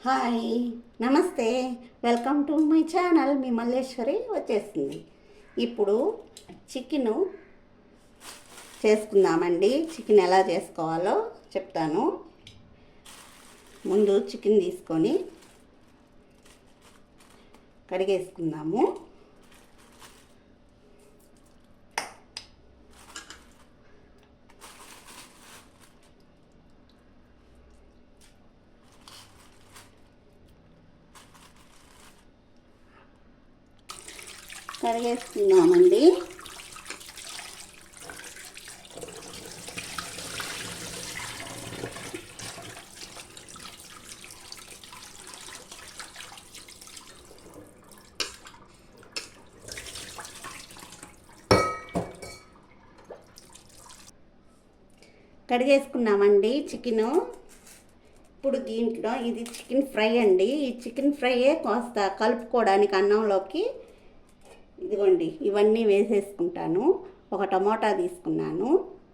Hi, నమస్తే. Welcome to my channel. మీ మల్లేశ్వరి వచ్చేసింది. ఇప్పుడు చికెను చేసుకుందామండి. చికెన్ ఎలా చేసుకోవాలో చెప్తాను. ముందు చికెన్ తీసుకొని కడిగేసుకుందాము. కడిగేసుకున్నామండి. కడిగేసుకున్నామండి చికెను. ఇప్పుడు దీంట్లో ఇది చికెన్ ఫ్రై అండి. ఈ చికెన్ ఫ్రైయే కాస్త కలుపుకోవడానికి అన్నంలోకి ఇదిగోండి ఇవన్నీ వేసేసుకుంటాను. ఒక టమోటా తీసుకున్నాను,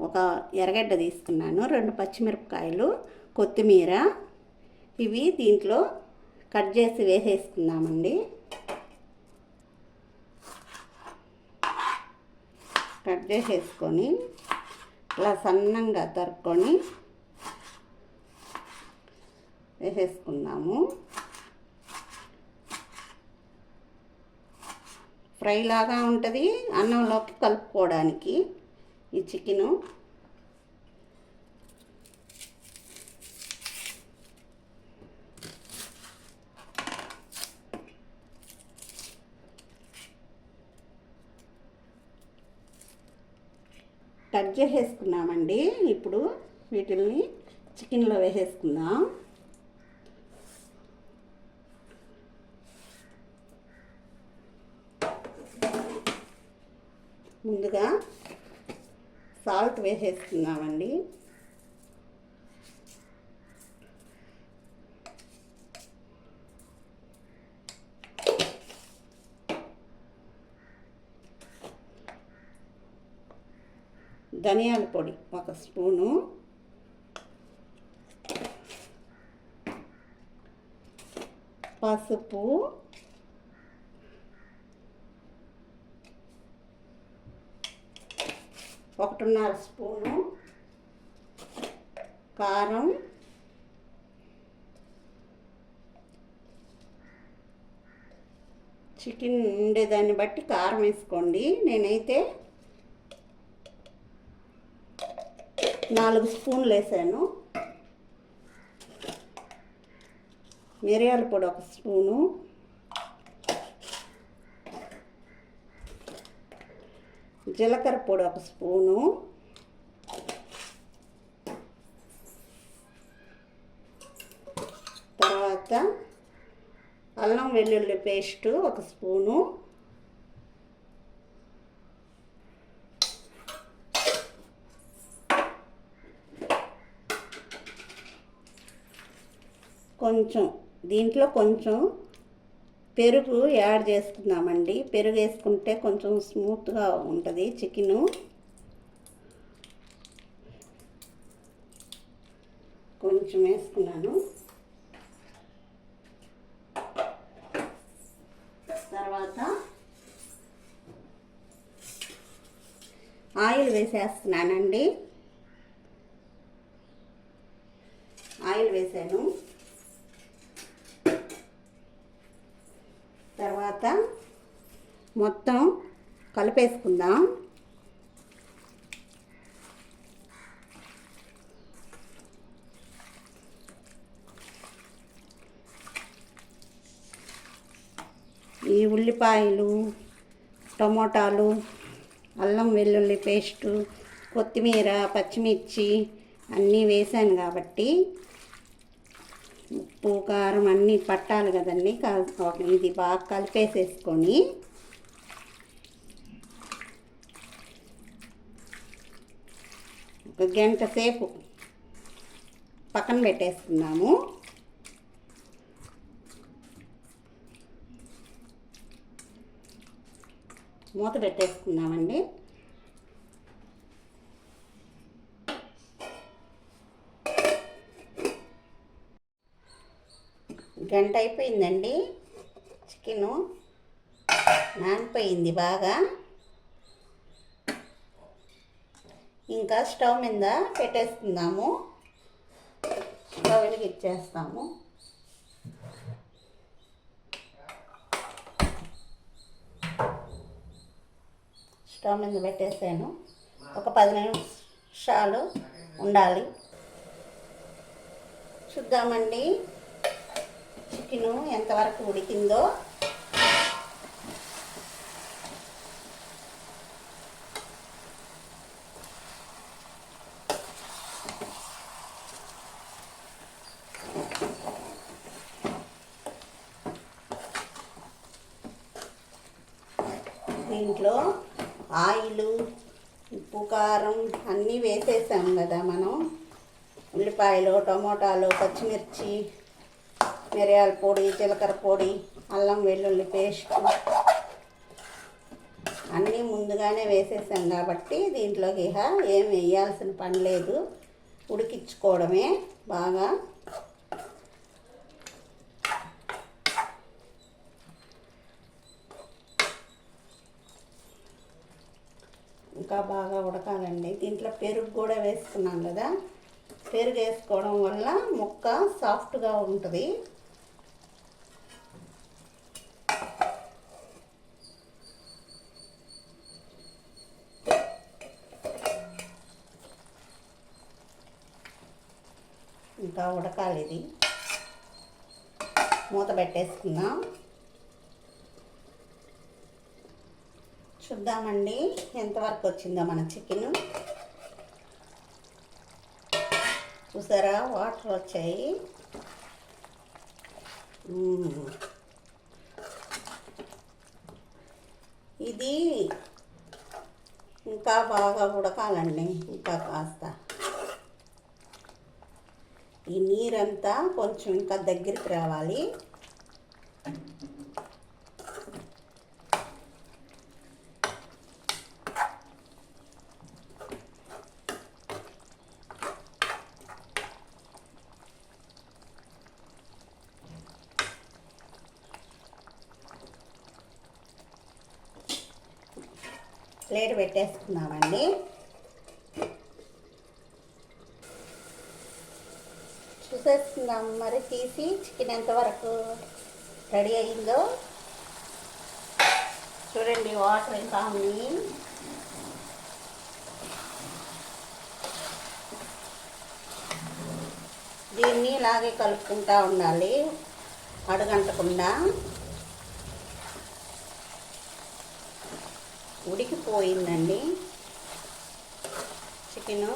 ఒక ఎర్రగడ్డ తీసుకున్నాను, 2 పచ్చిమిరపకాయలు, కొత్తిమీర, ఇవి దీంట్లో కట్ చేసి వేసేసుకుందామండి. కట్ చేసేసుకొని ఇలా సన్నంగా తరుక్కొని వేసేసుకుందాము. ఫ్రై లాగా ఉంటుంది అన్నంలోకి కలుపుకోవడానికి ఈ చికెను. కట్ చేసేసుకున్నామండి. ఇప్పుడు వీటిల్ని చికెన్లో వేసేసుకుందాం. ముందుగా సాల్ట్ వేసేసుకున్నామండి. ధనియాల పొడి 1 స్పూను, పసుపు, ఒకటిన్నర స్పూను కారం, చికెన్ ఉండేదాన్ని బట్టి కారం వేసుకోండి. నేనైతే 4 స్పూన్లు వేసాను. మిరియాల పొడి 1 స్పూను, జీలకర్ర పొడి 1 స్పూను, తర్వాత అల్లం వెల్లుల్లి పేస్టు 1 స్పూను, దీంట్లో కొంచెం పెరుగు యాడ్ చేసుకుందామండి. పెరుగు వేసుకుంటే కొంచెం స్మూత్గా ఉంటుంది చికెను. కొంచెం వేసుకున్నాను. తర్వాత ఆయిల్ వేసేస్తున్నానండి. ఆయిల్ వేసాను. తర్వాత మొత్తం కలిపేసుకుందాం. ఈ ఉల్లిపాయలు, టమోటాలు, అల్లం వెల్లుల్లి పేస్టు, కొత్తిమీర, పచ్చిమిర్చి అన్నీ వేసాను కాబట్టి ఉప్పు కారం అన్నీ పట్టాలి కదండి. ఇది బాగా కలిపేసేసుకొని ఒక గంట సేపు పక్కన పెట్టేసుకున్నాము. మూత పెట్టేసుకున్నామండి. గంట అయిపోయిందండి. చికెను నానిపోయింది బాగా. ఇంకా స్టవ్ మీద పెట్టేసుకుందాము. స్టవ్ వెలిగించేస్తాము. స్టవ్ మీద పెట్టేసాను. ఒక 10 నిమిషాలు ఉండాలి. చూద్దామండి చికెను ఎంతవరకు ఉడికిందో. దీంట్లో ఆయిలు, ఉప్పు, కారం అన్నీ వేసేసాం కదా మనం. ఉల్లిపాయలు, టమోటాలు, పచ్చిమిర్చి, మిరియాల పొడి, జీలకర్ర పొడి, అల్లం వెల్లుల్లి పేస్ట్ అన్నీ ముందుగానే వేసేసాం కాబట్టి దీంట్లోకి ఏం వేయాల్సిన పని లేదు. ఉడికించుకోవడమే బాగా. ఇంకా బాగా ఉడకాలండి. దీంట్లో పెరుగు కూడా వేసుకున్నాం కదా. పెరుగు వేసుకోవడం వల్ల ముక్క సాఫ్ట్గా ఉంటుంది. ఇంకా ఉడకాలి. ఇది మూత పెట్టేసుకుందాం. చూద్దామండి ఎంతవరకు వచ్చిందో మన చికెను. చూసారా వాటర్ వచ్చాయి. ఇది ఇంకా బాగా ఉడకాలండి. ఇంకా కాస్త ఈ నీరంతా కొంచెం ఇంకా దగ్గరికి రావాలి. ప్లేట్ పెట్టేసుకున్నామండి. చూసేసుకుందాం మరి తీసి చికెన్ ఎంతవరకు రెడీ అయ్యిందో. చూడండి వాటర్ ఎంత ఉంది. దీన్ని ఇలాగే కలుపుకుంటూ ఉండాలి అడుగంటకుండా. ఉడికిపోయిందండి చికెను.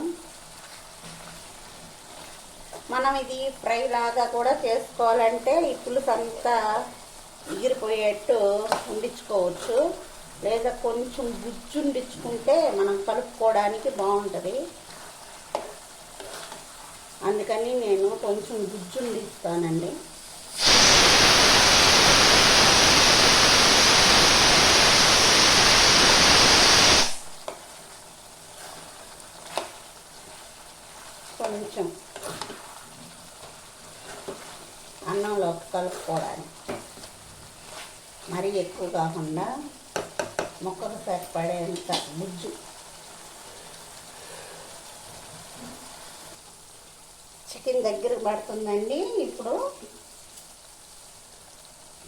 మనం ఇది ఫ్రై లాగా కూడా చేసుకోవాలంటే ఈ పులుసు అంతా ఎగిరిపోయేట్టు ఉండించుకోవచ్చు. లేదా కొంచెం గుజ్జు ఉండించుకుంటే మనం కలుపుకోవడానికి బాగుంటుంది. అందుకని నేను కొంచెం గుజ్జు ఉండిస్తానండి. కొంచెం అన్నంలోకి కలుపుకోవడానికి, మరీ ఎక్కువ కాకుండా మొక్కకు సరిపడేంత గుజ్జు. చికెన్ దగ్గరకు పడుతుందండి. ఇప్పుడు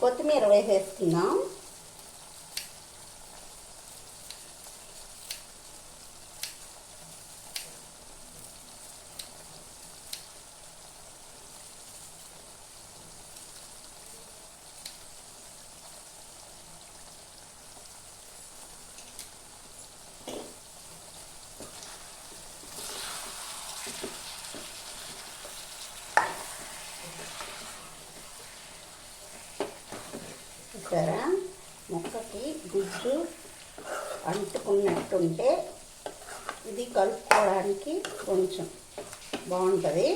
కొత్తిమీర వేసేసుకుందాం. చూసారా ముక్కకి గుజ్జు అంటుకున్నట్టుంటే ఇది కలుపుకోవడానికి కొంచెం బాగుంటుంది.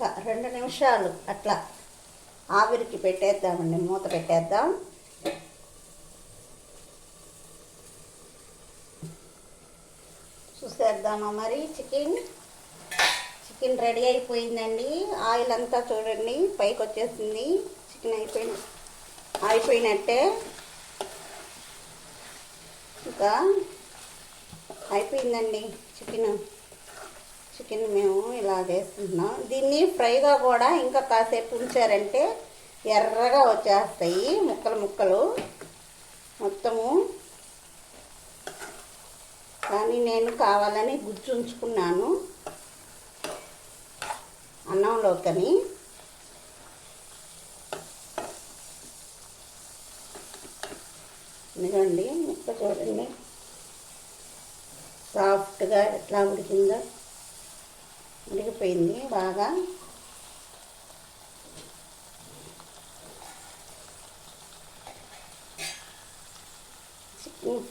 ఒక 2 నిమిషాలు అట్లా ఆవిరికి పెట్టేద్దామండి, మూత పెట్టేద్దాం. చూసేద్దామా మరి. చికెన్ రెడీ అయిపోయిందండి. ఆయిల్ అంతా చూడండి పైకి వచ్చేసింది. చికెన్ అయిపోయినట్టే. ఇంకా అయిపోయిందండి చికెన్ మేము ఇలా వేస్తున్నాం. దీన్ని ఫ్రైగా కూడా ఇంకా కాసేపు ఉంచారంటే ఎర్రగా వచ్చేస్తాయి ముక్కలు మొత్తము. కానీ నేను కావాలని గుజ్జు ఉంచుకున్నాను అన్నంలోకని. ఇదిగోండి ముక్క చూడండి సాఫ్ట్గా ఎట్లా ఉడికిందో. ఉడికిపోయింది బాగా. చికెన్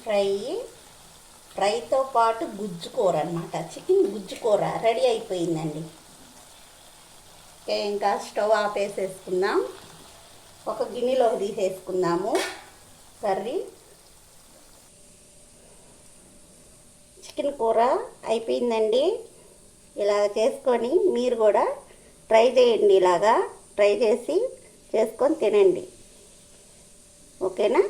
ఫ్రైతో పాటు గుజ్జు కూర అన్నమాట. చికెన్ గుజ్జు కూర రెడీ అయిపోయిందండి. ఓకే, ఇంకా స్టవ్ ఆపేసేసుకుందాం. ఒక గిన్నెలోకి తీసేసుకుందాము కర్రీ. చికెన్ కూర అయిపోయిందండి. ఇలా చేసుకొని మీరు కూడా ట్రై చేయండి. ఇలాగా ట్రై చేసి చేసుకొని తినండి. ఓకేనా?